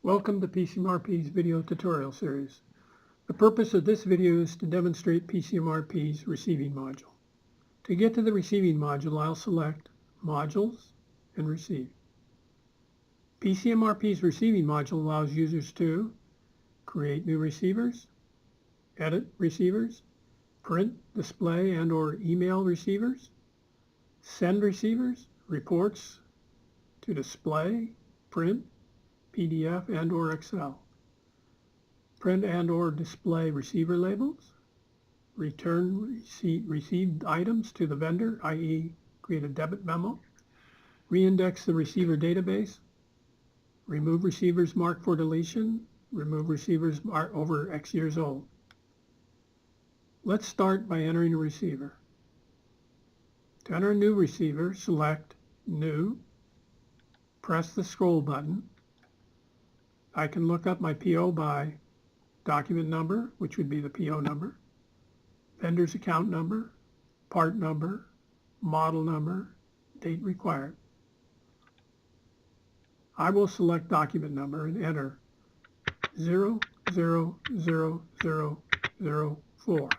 Welcome to PCMRP's video tutorial series. The purpose of this video is to demonstrate PCMRP's receiving module. To get to the receiving module, I'll select Modules and Receive. PCMRP's receiving module allows users to create new receivers, edit receivers, print, display, and/or email receivers, send receivers, reports to display, print, PDF and/or Excel, print and/or display receiver labels, return received items to the vendor, i.e. create a debit memo, reindex the receiver database, remove receivers marked for deletion, remove receivers over X years old. Let's start by entering a receiver. To enter a new receiver, select New, press the scroll button. I can look up my PO by document number, which would be the PO number, vendor's account number, part number, model number, date required. I will select document number and enter 000004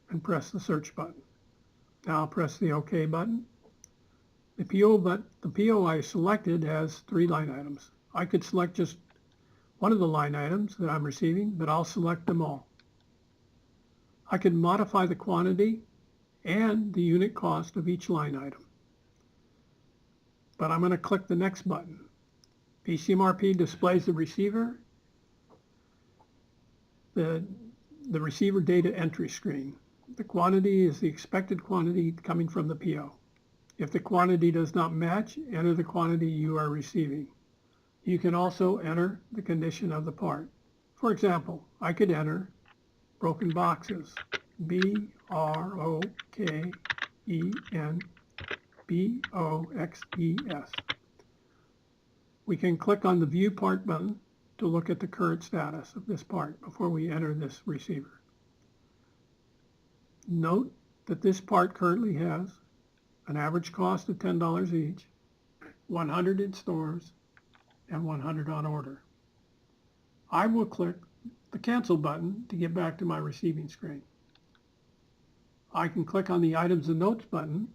and press the search button. Now I'll press the OK button. The PO I selected has 3 line items. I could select just one of the line items that I'm receiving, but I'll select them all. I can modify the quantity and the unit cost of each line item. But I'm going to click the next button. PCMRP displays the receiver, the receiver data entry screen. The quantity is the expected quantity coming from the PO. If the quantity does not match, enter the quantity you are receiving. You can also enter the condition of the part. For example, I could enter broken boxes, BROKEN BOXES. We can click on the View Part button to look at the current status of this part before we enter this receiver. Note that this part currently has an average cost of $10 each, 100 in stores, and 100 on order. I will click the Cancel button to get back to my receiving screen. I can click on the Items and Notes button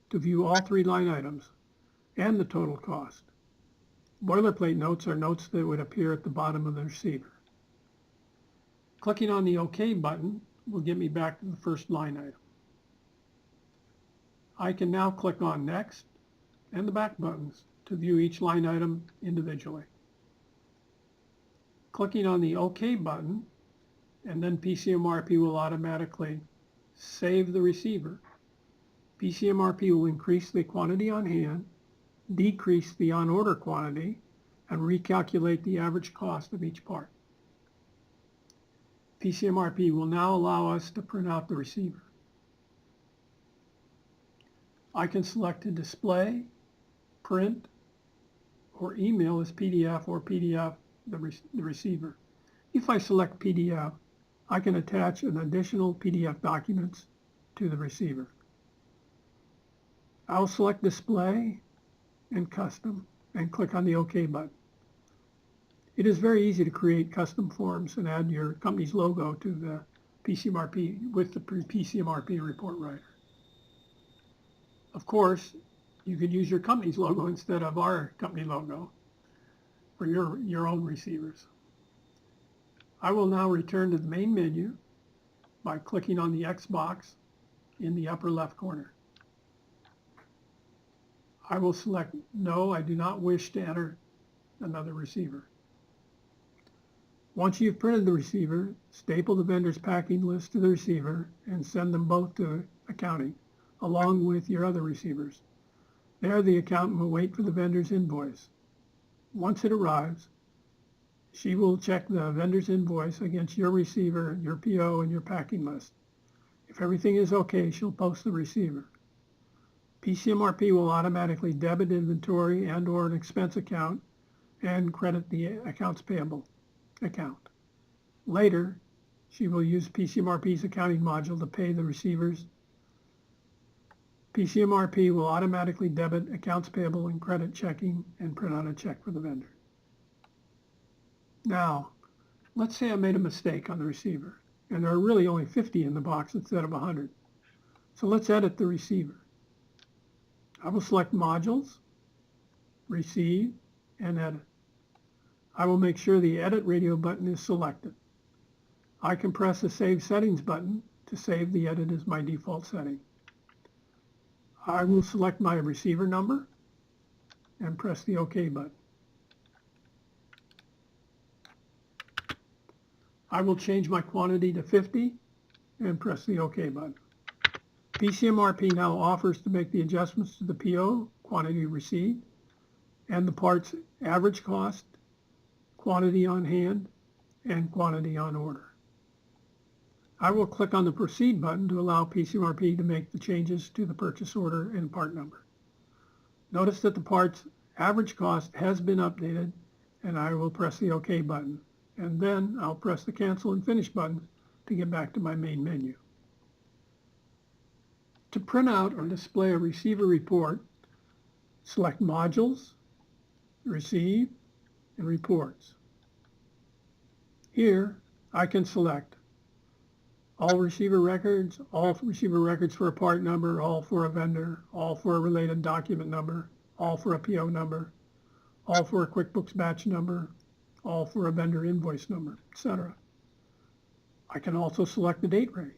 to view all 3 line items and the total cost. Boilerplate notes are notes that would appear at the bottom of the receiver. Clicking on the OK button will get me back to the first line item. I can now click on Next and the back buttons to view each line item individually. Clicking on the OK button, and then PCMRP will automatically save the receiver. PCMRP will increase the quantity on hand, decrease the on order quantity, and recalculate the average cost of each part. PCMRP will now allow us to print out the receiver. I can select to display, print, or email as PDF or PDF the receiver. If I select PDF, I can attach an additional PDF documents to the receiver. I'll select Display and Custom and click on the OK button. It is very easy to create custom forms and add your company's logo to the PCMRP with the PCMRP report writer. Of course, you could use your company's logo instead of our company logo for your own receivers. I will now return to the main menu by clicking on the X box in the upper left corner. I will select No, I do not wish to enter another receiver. Once you've printed the receiver, staple the vendor's packing list to the receiver and send them both to accounting, along with your other receivers. There, the accountant will wait for the vendor's invoice. Once it arrives, she will check the vendor's invoice against your receiver, your PO, and your packing list. If everything is okay, she'll post the receiver. PCMRP will automatically debit inventory and/or an expense account and credit the accounts payable account. Later, she will use PCMRP's accounting module to pay the receivers. PCMRP will automatically debit accounts payable and credit checking and print out a check for the vendor. Now, let's say I made a mistake on the receiver, and there are really only 50 in the box instead of 100. So let's edit the receiver. I will select Modules, Receive, and Edit. I will make sure the Edit Radio button is selected. I can press the Save Settings button to save the edit as my default setting. I will select my receiver number and press the OK button. I will change my quantity to 50 and press the OK button. PCMRP now offers to make the adjustments to the PO, quantity received, and the part's average cost, quantity on hand, and quantity on order. I will click on the Proceed button to allow PCMRP to make the changes to the purchase order and part number. Notice that the part's average cost has been updated, and I will press the OK button. And then I'll press the Cancel and Finish button to get back to my main menu. To print out or display a receiver report, select Modules, Receive, and Reports. Here, I can select all receiver records for a part number, all for a vendor, all for a related document number, all for a PO number, all for a QuickBooks batch number, all for a vendor invoice number, etc. I can also select the date range.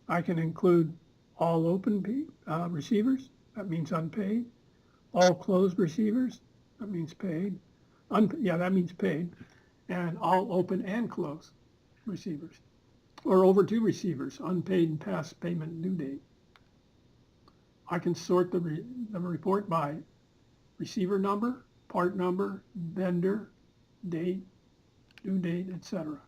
I can include all open receivers, that means unpaid, all closed receivers, that means paid, that means paid, and all open and closed receivers, or overdue receivers, unpaid and past payment due date. I can sort the report by receiver number, part number, vendor, date, due date, etc.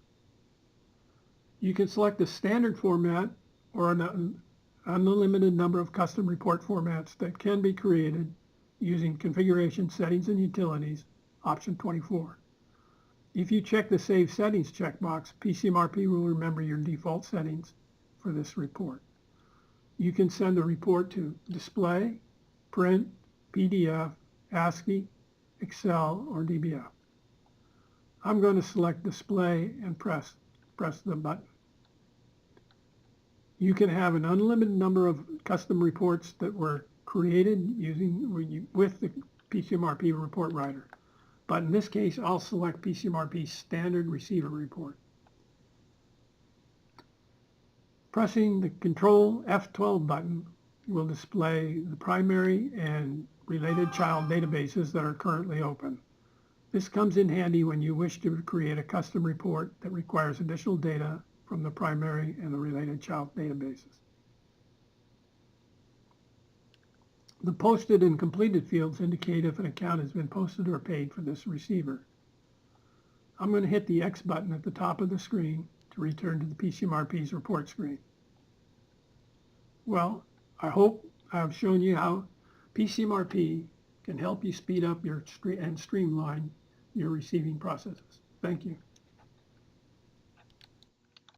You can select the standard format or an unlimited number of custom report formats that can be created using Configuration, Settings, and Utilities, option 24. If you check the Save Settings checkbox, PCMRP will remember your default settings for this report. You can send the report to Display, Print, PDF, ASCII, Excel, or DBF. I'm going to select Display and press the button. You can have an unlimited number of custom reports that were created with the PCMRP report writer. But in this case, I'll select PCMRP's standard receiver report. Pressing the Control F12 button will display the primary and related child databases that are currently open. This comes in handy when you wish to create a custom report that requires additional data from the primary and the related child databases. The posted and completed fields indicate if an account has been posted or paid for this receiver. I'm going to hit the X button at the top of the screen to return to the PCMRP's report screen. Well, I hope I've shown you how PCMRP can help you speed up and streamline your receiving processes. Thank you.